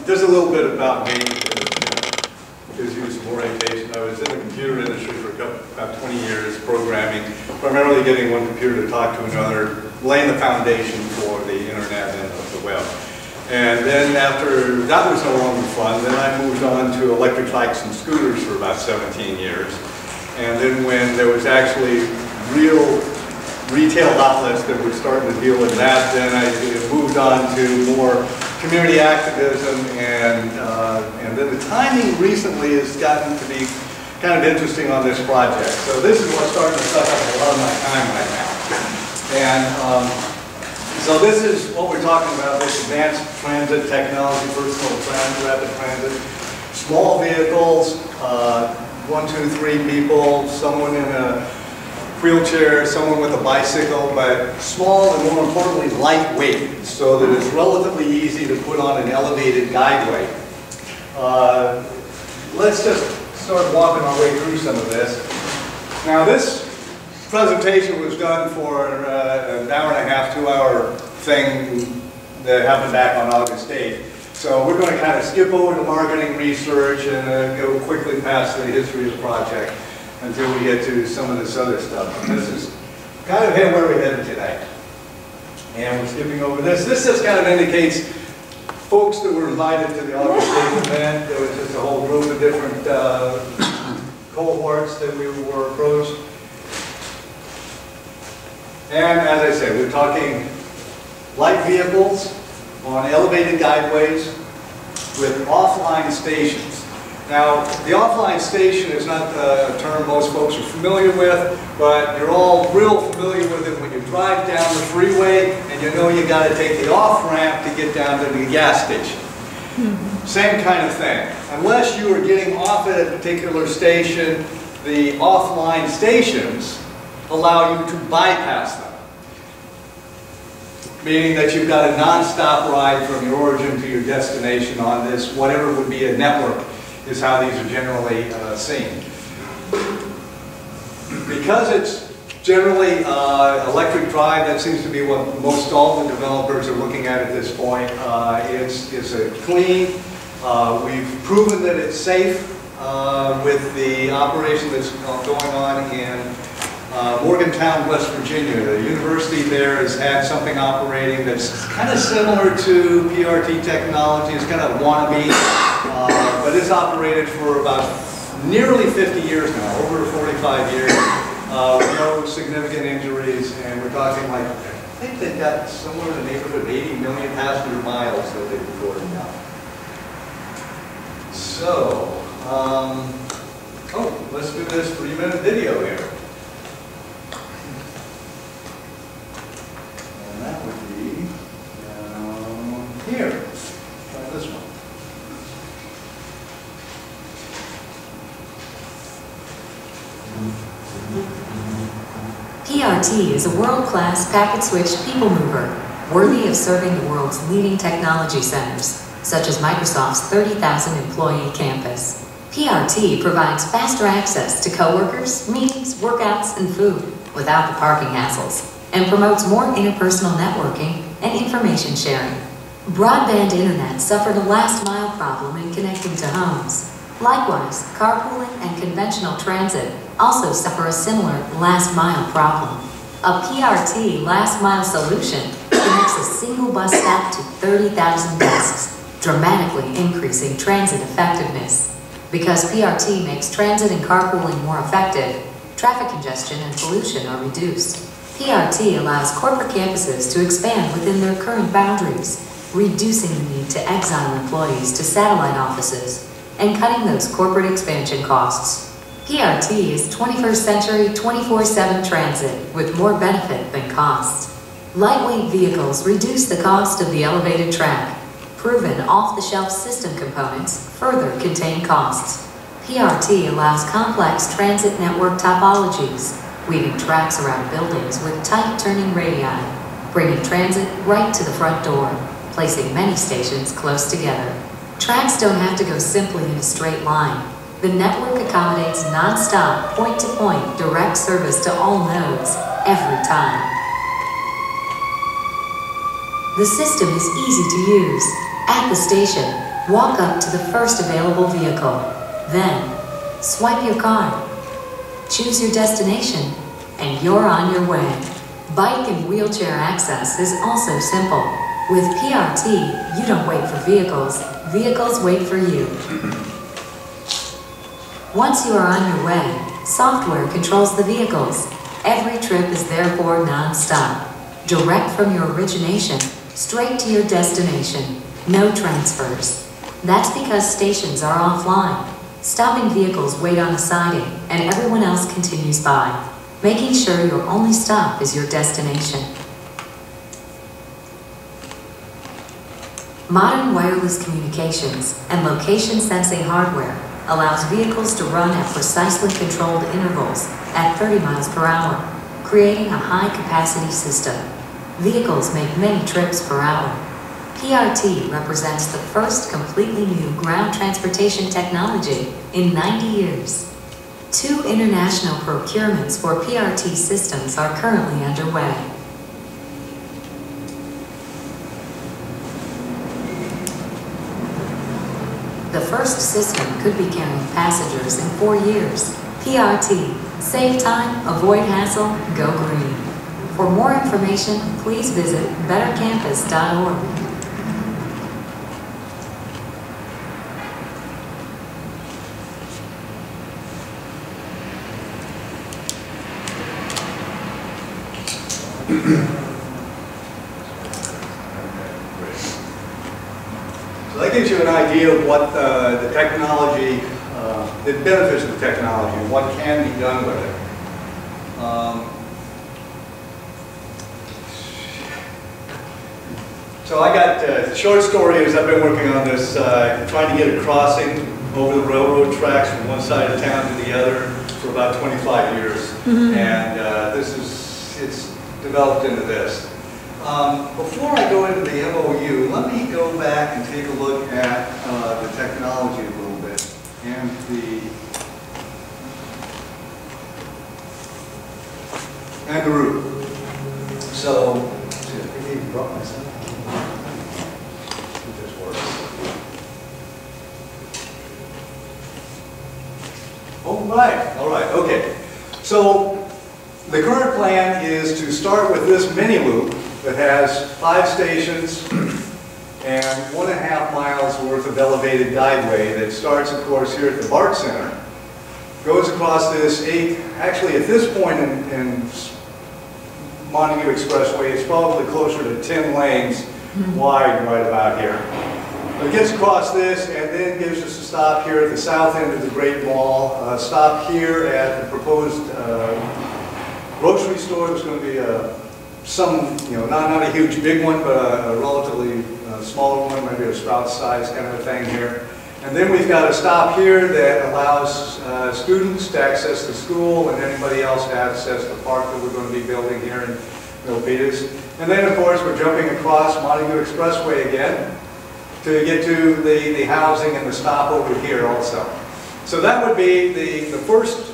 Just a little bit about me, gives you some orientation. I was in the computer industry for about 20 years, programming, primarily getting one computer to talk to another, laying the foundation for the internet and of the web. And then after that was no longer fun, then I moved on to electric bikes and scooters for about 17 years. And then when there was actually real retail outlets that were starting to deal with that, then I moved on to more community activism, and then the timing recently has gotten to be kind of interesting on this project. So this is what's starting to suck up a lot of my time right now. And so this is what we're talking about, this advanced transit technology, personal transit, rapid transit, small vehicles, 1, 2, 3 people, someone in a wheelchair, someone with a bicycle, but small and more importantly lightweight, so that it's relatively easy to put on an elevated guideway. Let's just start walking our way through some of this. Now this presentation was done for an hour and a half, 2-hour thing that happened back on August 8th. So we're going to kind of skip over the marketing research and go quickly past the history of the project until we get to some of this other stuff. And this is kind of where we're headed today. And we're skipping over this. This just kind of indicates folks that were invited to the August 8th event. There was just a whole group of different cohorts that we were approached. And as I say, we're talking light vehicles on elevated guideways with offline stations. Now, the offline station is not a term most folks are familiar with, but you're all real familiar with it when you drive down the freeway and you know you got to take the off-ramp to get down to the gas station. Same kind of thing. Unless you are getting off at a particular station, the offline stations allow you to bypass them. Meaning that you've got a non-stop ride from your origin to your destination on this, whatever would be a network, is how these are generally seen. Because it's generally electric drive, that seems to be what most all the developers are looking at this point. It's a clean, we've proven that it's safe with the operation that's going on in Morgantown, West Virginia. The university there has had something operating that's kind of similar to PRT technology. It's kind of wannabe, but it's operated for about nearly 50 years now, over 45 years, with no significant injuries, and we're talking like, I think they've got somewhere in the neighborhood of 80 million passenger miles that they've recorded now. So, oh, let's do this 3-minute video here. That would be here. Try this one. PRT is a world-class packet-switched people mover, worthy of serving the world's leading technology centers, such as Microsoft's 30,000-employee campus. PRT provides faster access to coworkers, meetings, workouts, and food without the parking hassles, and promotes more interpersonal networking and information sharing. Broadband internet suffered a last-mile problem in connecting to homes. Likewise, carpooling and conventional transit also suffer a similar last-mile problem. A PRT last-mile solution connects a single bus stop to 30,000 desks, dramatically increasing transit effectiveness. Because PRT makes transit and carpooling more effective, traffic congestion and pollution are reduced. PRT allows corporate campuses to expand within their current boundaries, reducing the need to exile employees to satellite offices and cutting those corporate expansion costs. PRT is 21st century 24/7 transit with more benefit than cost. Lightweight vehicles reduce the cost of the elevated track. Proven off-the-shelf system components further contain costs. PRT allows complex transit network topologies, weaving tracks around buildings with tight turning radii, bringing transit right to the front door, placing many stations close together. Tracks don't have to go simply in a straight line. The network accommodates non-stop, point-to-point direct service to all nodes, every time. The system is easy to use. At the station, walk up to the first available vehicle. Then, swipe your card. Choose your destination, and you're on your way. Bike and wheelchair access is also simple. With PRT, you don't wait for vehicles, vehicles wait for you. Once you are on your way, software controls the vehicles. Every trip is therefore non-stop. Direct from your origination, straight to your destination. No transfers. That's because stations are offline. Stopping vehicles wait on the siding, and everyone else continues by, making sure your only stop is your destination. Modern wireless communications and location sensing hardware allows vehicles to run at precisely controlled intervals at 30 miles per hour, creating a high-capacity system. Vehicles make many trips per hour. PRT represents the first completely new ground transportation technology in 90 years. 2 international procurements for PRT systems are currently underway. The first system could be carrying passengers in 4 years. PRT. Save time, avoid hassle, go green. For more information, please visit bettercampus.org. So that gives you an idea of what the technology, the benefits of the technology, and what can be done with it. So I got, the short story is I've been working on this, trying to get a crossing over the railroad tracks from one side of town to the other for about 25 years. And it's developed into this. Before I go into the MOU, let me go back and take a look at the technology a little bit and the route. So, I think I brought myself. If this works. All right, okay. So the current plan is to start with this mini loop that has 5 stations and 1.5 miles worth of elevated guideway that starts, of course, here at the BART Center. Goes across this actually at this point in Montague Expressway, it's probably closer to 10 lanes wide right about here. But it gets across this and then gives us a stop here at the south end of the Great Mall, a stop here at the proposed grocery store. There's going to be not a huge big one, but a relatively smaller one, maybe a Sprouts size kind of a thing here. And then we've got a stop here that allows students to access the school and anybody else to access the park that we're going to be building here in Milpitas. And then, of course, we're jumping across Montague Expressway again to get to the housing and the stop over here also. So that would be the first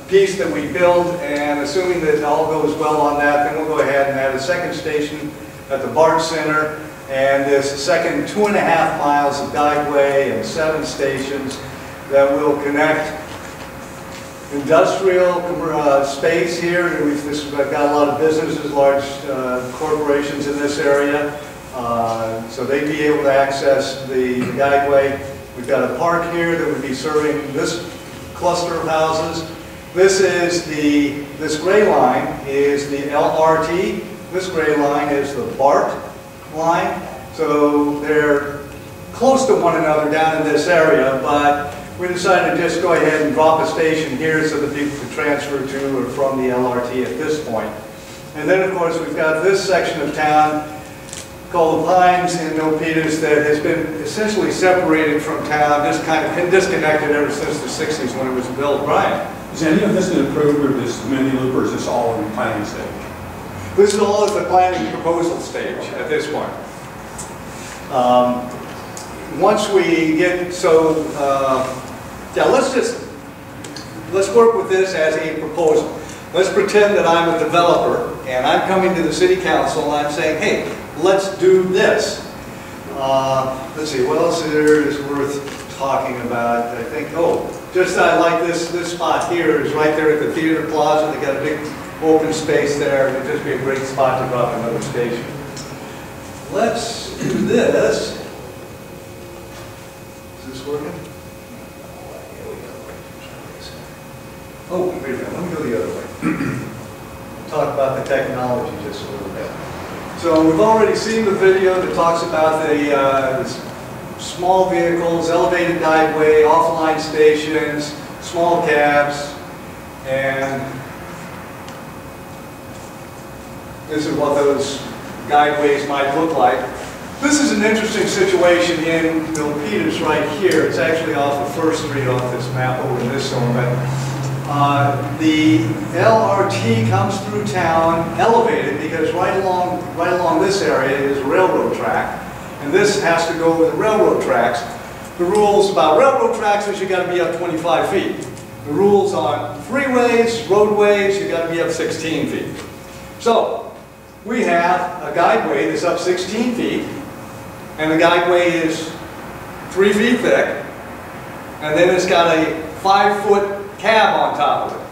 piece that we build, and assuming that all goes well on that, then we'll go ahead and add a second station at the BART Center, and this second 2.5 miles of guideway and 7 stations that will connect industrial space here. We've got a lot of businesses, large corporations in this area, so they'd be able to access the guideway. We've got a park here that would be serving this cluster of houses. This gray line is the LRT. This gray line is the BART line. So they're close to one another down in this area, but we decided to just go ahead and drop a station here so that people can transfer to or from the LRT at this point. And then, of course, we've got this section of town called the Pines in Milpitas that has been essentially separated from town, just kind of been disconnected ever since the 60s when it was built. Brian? Is any of this approved, or this mini loop, or is this all in the planning stage? This is all at the planning proposal stage at this point. Once we get, yeah, let's work with this as a proposal. Let's pretend that I'm a developer and I'm coming to the city council and I'm saying, hey, let's do this. Let's see, what else there is worth talking about? I think, just I like this spot here is right there at the theater plaza. They got a big open space there. It'd just be a great spot to drop another station. Let's do this. Is this working? Oh, wait a minute, let me go the other way. Talk about the technology just a little bit. So we've already seen the video that talks about the small vehicles, elevated guideway, offline stations, small cabs, and this is what those guideways might look like. This is an interesting situation in Milpitas right here. It's actually off of 1st Street off this map over in this zone. But the LRT comes through town elevated because right along this area is a railroad track. And this has to go with the railroad tracks. The rules about railroad tracks is you got to be up 25 feet. The rules on freeways, roadways, you got to be up 16 feet. So we have a guideway that's up 16 feet, and the guideway is 3 feet thick, and then it's got a 5-foot cab on top of it.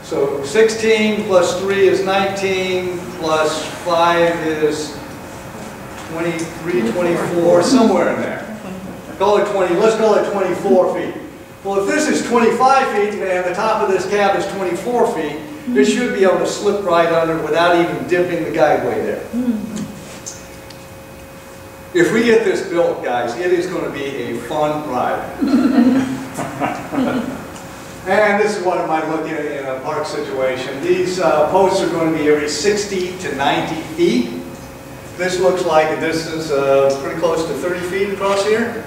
So 16 plus 3 is 19, plus 5 is 23, 24, somewhere in there. Call it 20, let's call it 24 feet. Well, if this is 25 feet and the top of this cab is 24 feet, it should be able to slip right under without even dipping the guideway there. If we get this built, guys, it is going to be a fun ride. And this is what I might look at in a park situation. These posts are going to be every 60 to 90 feet. This looks like a distance of pretty close to 30 feet across here.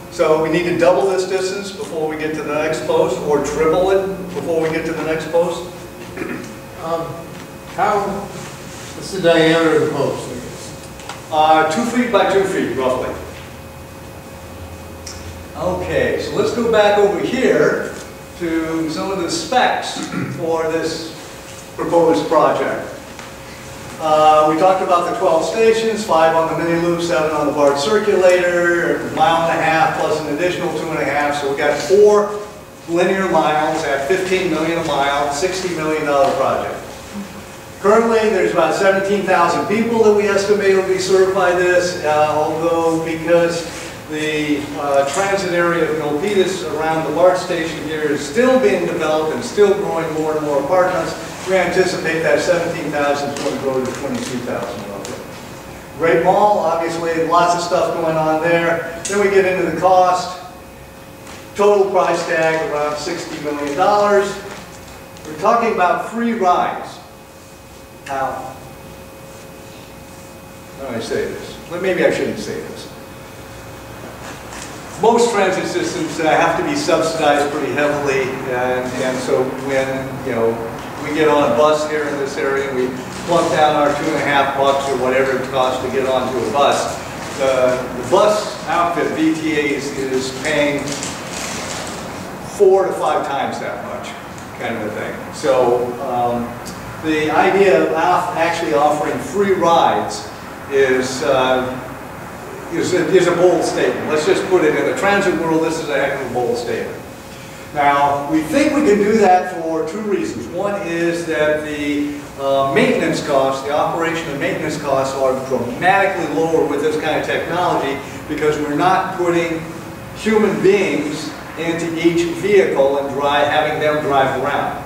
So we need to double this distance before we get to the next post, or triple it before we get to the next post. What's the diameter of the post? 2 feet by 2 feet, roughly. Okay, so let's go back over here to some of the specs for this proposed project. We talked about the 12 stations, 5 on the mini loop, 7 on the BART circulator, 1.5 miles plus an additional 2.5, so we got 4 linear miles at $15 million a mile, $60 million project. Currently, there's about 17,000 people that we estimate will be served by this, although because the transit area of Milpitas around the BART station here is still being developed and still growing more and more apartments, we anticipate that 17,000 is going to grow to 22,000 roughly. Great mall, obviously, lots of stuff going on there. Then we get into the cost. Total price tag around $60 million. We're talking about free rides. Now, how do I say this? Well, maybe I shouldn't say this. Most transit systems have to be subsidized pretty heavily, and so when we get on a bus here in this area, we plunk down our $2.50 or whatever it costs to get onto a bus. The bus outfit, VTAs, is paying 4 to 5 times that much, kind of a thing. So the idea of actually offering free rides is a bold statement. Let's just put it in the transit world, this is a heck of a bold statement. Now, we think we can do that for 2 reasons. One is that the maintenance costs, the operation and maintenance costs are dramatically lower with this kind of technology because we're not putting human beings into each vehicle and having them drive around.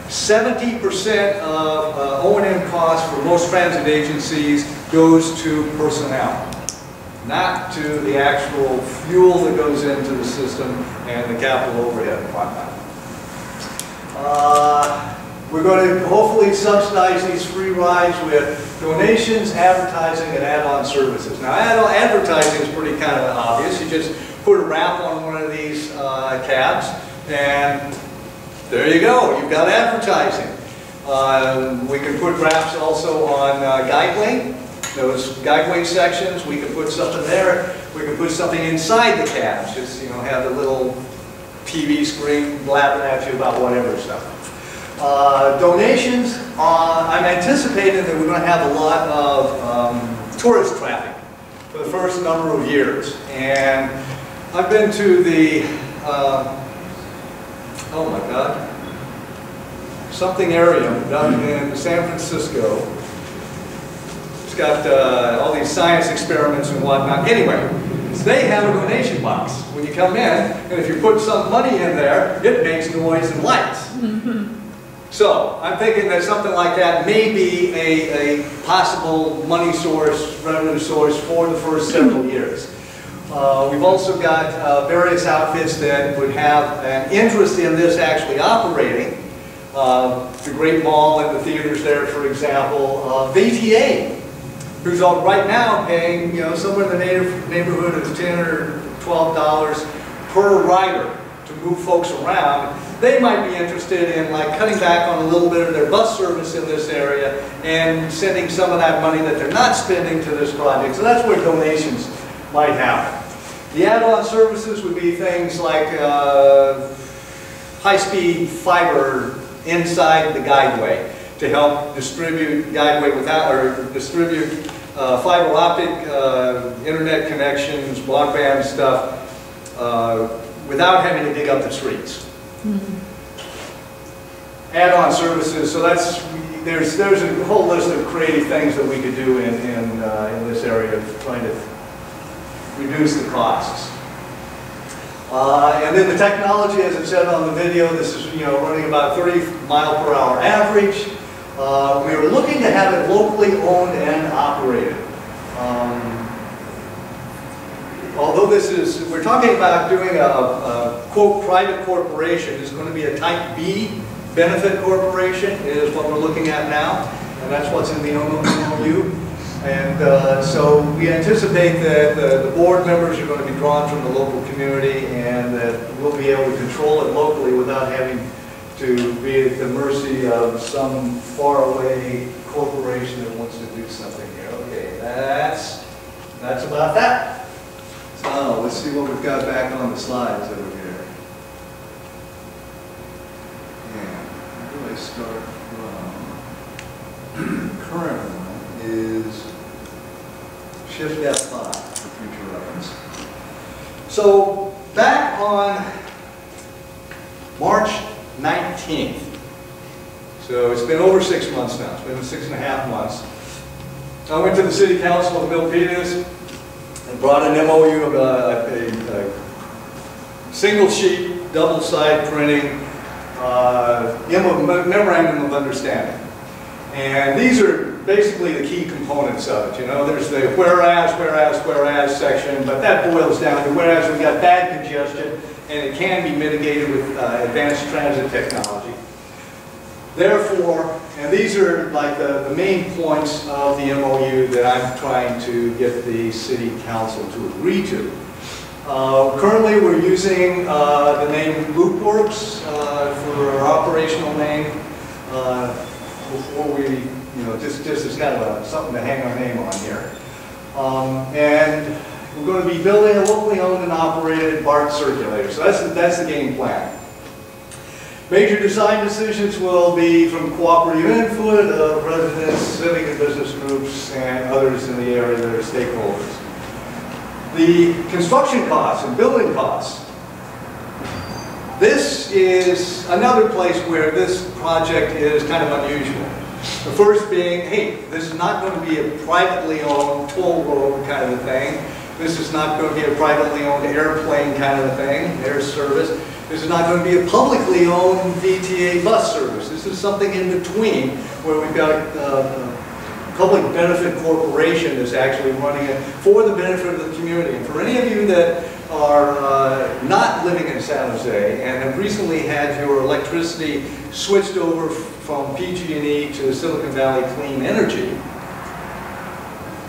70% of O&M costs for most transit agencies goes to personnel, not to the actual fuel that goes into the system and the capital overhead and whatnot. We're going to hopefully subsidize these free rides with donations, advertising, and add-on services. Now, advertising is pretty kind of obvious. You just put a wrap on one of these cabs, and there you go. You've got advertising. We can put wraps also on guideway. Those guideway sections, we can put something there. We can put something inside the cabs. Just have the little TV screen blabbing at you about whatever stuff. Donations. I'm anticipating that we're going to have a lot of tourist traffic for the first number of years. And I've been to the, oh my God, something area down in San Francisco. It's got all these science experiments and whatnot. Anyway, they have a donation box when you come in, and if you put some money in there, it makes noise and lights. So I'm thinking that something like that may be a possible money source, revenue source for the first several years. We've also got various outfits that would have an interest in this actually operating. The Great Mall and the theaters there, for example. VTA, who's right now paying, somewhere in the neighborhood of $10 or $12 per rider to move folks around. They might be interested in cutting back on a little bit of their bus service in this area and sending some of that money that they're not spending to this project. So that's where donations might happen. The add-on services would be things like high-speed fiber inside the guideway to help distribute guideway distribute fiber optic internet connections, broadband stuff, without having to dig up the streets. Add-on services, so there's a whole list of creative things that we could do in this area of trying to reduce the costs. And then the technology, as it said on the video, this is running about 30 mile per hour average. We were looking to have it locally owned and operated. Although we're talking about doing a quote private corporation, it's going to be a type B benefit corporation is what we're looking at now, and that's what's in the MOU. And so we anticipate that the board members are going to be drawn from the local community, and that we'll be able to control it locally without having to be at the mercy of some faraway corporation that wants to do something here. Okay, that's about that. So let's see what we've got back on the slides over here. And where do I start from? Current one is Shift F5 for future reference. So back on March 19th, so it's been over 6 months now, it's been 6.5 months. I went to the City Council of Milpitas and brought an MOU of a single sheet, double side printing, memorandum of understanding. And these are basically the key components of it. There's the whereas section, but that boils down to whereas we've got bad congestion and it can be mitigated with advanced transit technology. Therefore, and these are like the main points of the MOU that I'm trying to get the City Council to agree to. Currently, we're using the name Loopworks for our operational name. Before we, just as kind of something to hang our name on here. And we're going to be building a locally owned and operated BART circulator. So that's the game plan. Major design decisions will be from cooperative input of residents, civic and business groups, and others in the area that are stakeholders. The construction costs and building costs. This is another place where this project is kind of unusual. The first being, hey, this is not going to be a privately owned toll road kind of a thing. This is not going to be a privately owned airplane kind of a thing, air service. This is not going to be a publicly owned VTA bus service. This is something in between where we've got a public benefit corporation that's actually running it for the benefit of the community. And for any of you that are not living in San Jose and have recently had your electricity switched over from PG&E to Silicon Valley Clean Energy,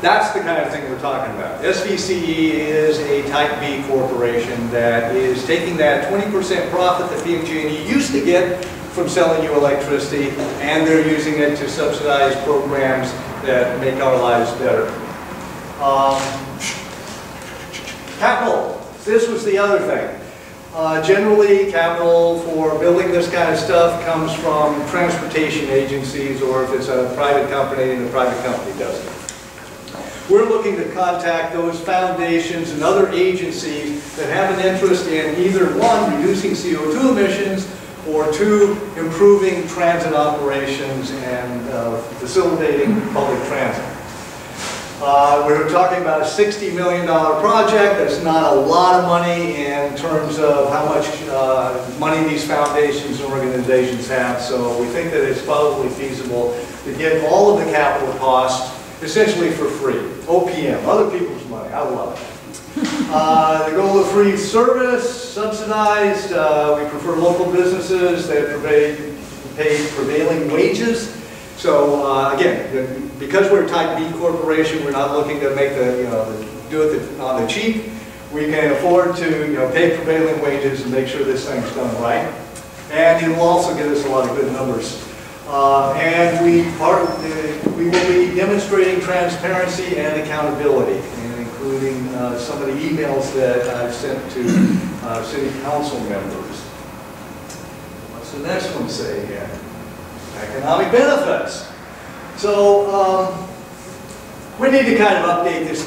that's the kind of thing we're talking about. SVCE is a Type B corporation that is taking that 20% profit that PG&E used to get from selling you electricity, and they're using it to subsidize programs that make our lives better. Capital. This was the other thing. Generally, capital for building this kind of stuff comes from transportation agencies, or if it's a private company, the private company does it. we're looking to contact those foundations and other agencies that have an interest in either one, reducing CO2 emissions, or two, improving transit operations and facilitating public transit. We're talking about a $60 million project. That's not a lot of money in terms of how much money these foundations and organizations have. So we think that it's probably feasible to get all of the capital costs essentially for free. OPM, other people's money. I love it. The goal of free service, subsidized. We prefer local businesses that pay prevailing wages. So again, because we're a Type B corporation, we're not looking to make do it on the cheap. We can afford to pay prevailing wages and make sure this thing's done right. And it will also get us a lot of good numbers. And we will be demonstrating transparency and accountability, including some of the emails that I've sent to city council members. What's the next one say here? Economic benefits. So we need to kind of update this